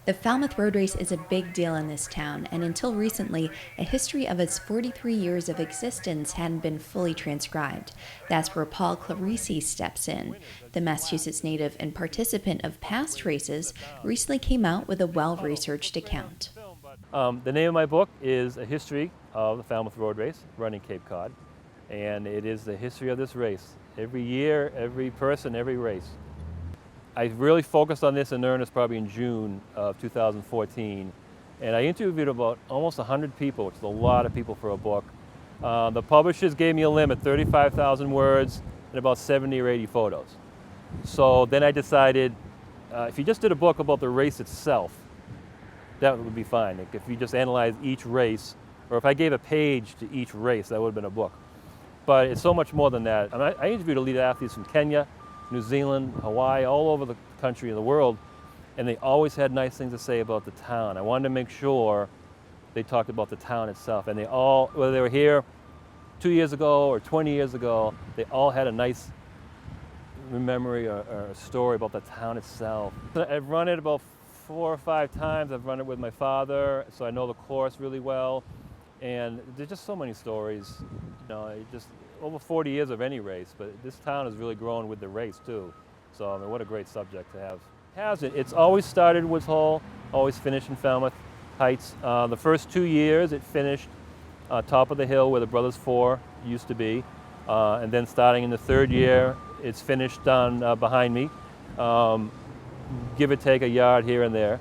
The Falmouth Road Race is a big deal in this town, and until recently, a history of its 43 years of existence hadn't been fully transcribed. That's where Paul Clerici steps in. The Massachusetts native and participant of past races recently came out with a well-researched account. The name of my book is A History of the Falmouth Road Race, running Cape Cod, and it is the history of this race. Every year, every person, every race. I really focused on this in earnest probably in June of 2014, and I interviewed about almost 100 people, which is a lot of people for a book. The publishers gave me a limit, 35,000 words and about 70 or 80 photos. So then I decided if you just did a book about the race itself, that would be fine. Like if you just analyzed each race, or if I gave a page to each race, that would have been a book. But it's so much more than that. I interviewed elite athletes from Kenya, New Zealand, Hawaii, all over the country and the world, and they always had nice things to say about the town. I wanted to make sure they talked about the town itself, and they all, whether they were here 2 years ago or 20 years ago, they all had a nice memory or a story about the town itself. I've run it about 4 or 5 times. I've run it with my father, so I know the course really well, and there's just so many stories. You know, just over 40 years of any race, but this town has really grown with the race too. So I mean, what a great subject to have. It's always started Woods Hole, always finished in Falmouth Heights. The first 2 years it finished top of the hill where the Brothers 4 used to be, and then starting in the 3rd year it's finished down behind me, give or take a yard here and there.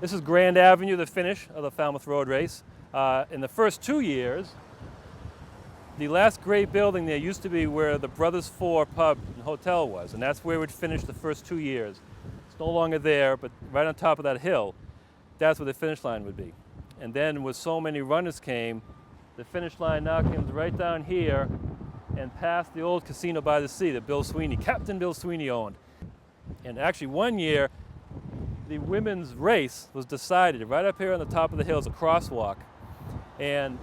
This is Grand Avenue, the finish of the Falmouth Road Race. In the first 2 years, the last great building there used to be where the Brothers 4 pub and hotel was, and that's where it would finish the first 2 years. It's no longer there, but right on top of that hill, that's where the finish line would be. And then with so many runners came, the finish line now comes right down here and past the old casino by the sea that Captain Bill Sweeney owned. And actually one year, the women's race was decided right up here on the top of the hill. It's a crosswalk. And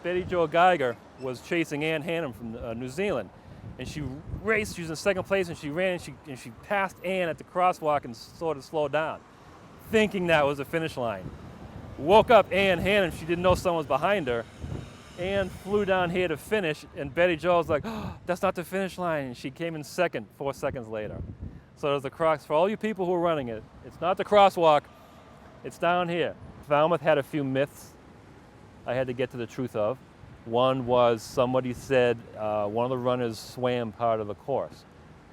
Betty Jo Geiger was chasing Ann Hannum from New Zealand, and she raced. She was in 2nd place, and she ran, and she passed Ann at the crosswalk and sort of slowed down, thinking that was the finish line. Woke up Ann Hannum. She didn't know someone was behind her. Ann flew down here to finish, and Betty Jo was like, "Oh, that's not the finish line," and she came in 2nd 4 seconds later. So there's a cross for all you people who are running it. It's not the crosswalk. It's down here. Falmouth had a few myths I had to get to the truth of. One was somebody said one of the runners swam part of the course.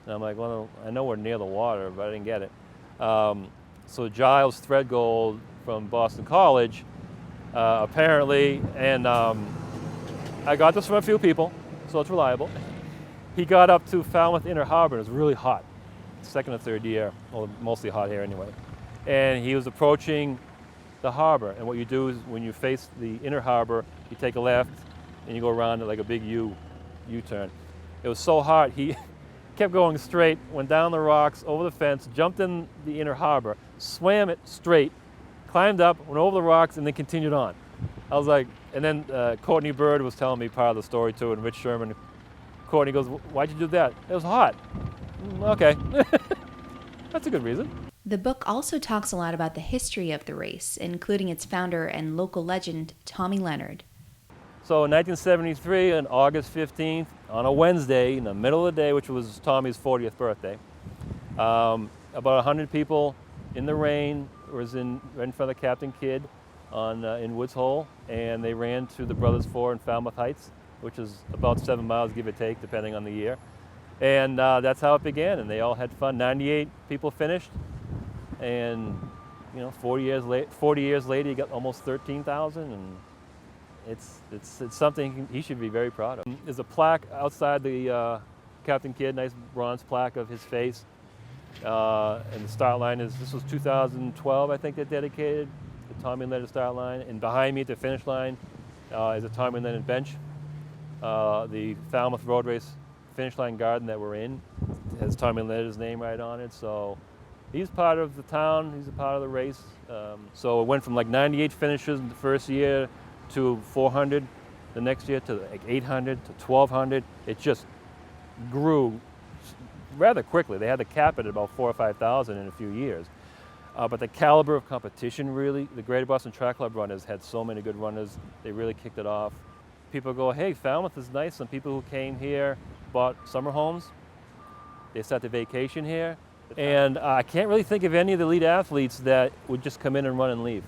And I'm like, well, I know we're near the water, but I didn't get it. So Giles Threadgold from Boston College, apparently, and I got this from a few people, so it's reliable. He got up to Falmouth Inner Harbor. It was really hot, 2nd or 3rd year, well, mostly hot here anyway. And he was approaching the harbor, and what you do is when you face the inner harbor, you take a left and you go around it like a big U-turn. It was so hot, he kept going straight, went down the rocks, over the fence, jumped in the inner harbor, swam it straight, climbed up, went over the rocks, and then continued on. I was like, and then Courtney Bird was telling me part of the story too, and Rich Sherman. Courtney goes, "Why'd you do that?" "It was hot." Okay. That's a good reason. The book also talks a lot about the history of the race, including its founder and local legend, Tommy Leonard. So in 1973, on August 15th, on a Wednesday, in the middle of the day, which was Tommy's 40th birthday, about 100 people in the rain was right in front of Captain Kidd in Woods Hole, and they ran to the Brothers 4 in Falmouth Heights, which is about 7 miles, give or take, depending on the year. And that's how it began, and they all had fun. 98 people finished. And 40 years later, you got almost 13,000, and it's something he should be very proud of. There's a plaque outside the Captain Kidd, nice bronze plaque of his face, and the start line this was 2012, I think, they dedicated the Tommy Leonard start line. And behind me at the finish line is a Tommy Leonard bench. The Falmouth Road Race finish line garden that we're in has Tommy Leonard's name right on it. So he's part of the town, he's a part of the race. So it went from like 98 finishes in the first year to 400 the next year to like 800 to 1,200. It just grew rather quickly. They had to cap it at about 4,000 or 5,000 in a few years. But the caliber of competition really, the Greater Boston Track Club runners had so many good runners, they really kicked it off. People go, hey, Falmouth is nice. Some people who came here bought summer homes. They started vacation here. And I can't really think of any of the elite athletes that would just come in and run and leave.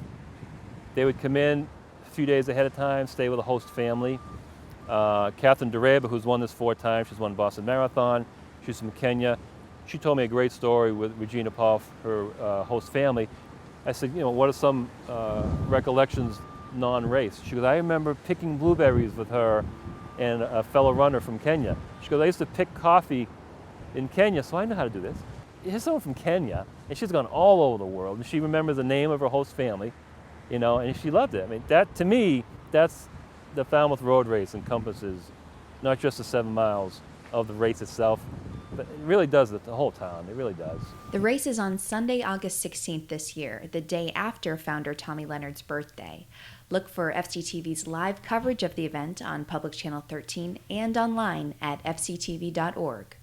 They would come in a few days ahead of time, stay with a host family. Catherine Dureba, who's won this 4 times, she's won Boston Marathon. She's from Kenya. She told me a great story with Regina Paul, her host family. I said, what are some recollections non-race? She goes, I remember picking blueberries with her and a fellow runner from Kenya. She goes, I used to pick coffee in Kenya, so I know how to do this. Here's someone from Kenya, and she's gone all over the world, and she remembers the name of her host family, and she loved it. I mean, that to me, that's the Falmouth Road Race encompasses not just the 7 miles of the race itself, but it really does the whole town. It really does. The race is on Sunday, August 16th this year, the day after founder Tommy Leonard's birthday. Look for FCTV's live coverage of the event on Public Channel 13 and online at fctv.org.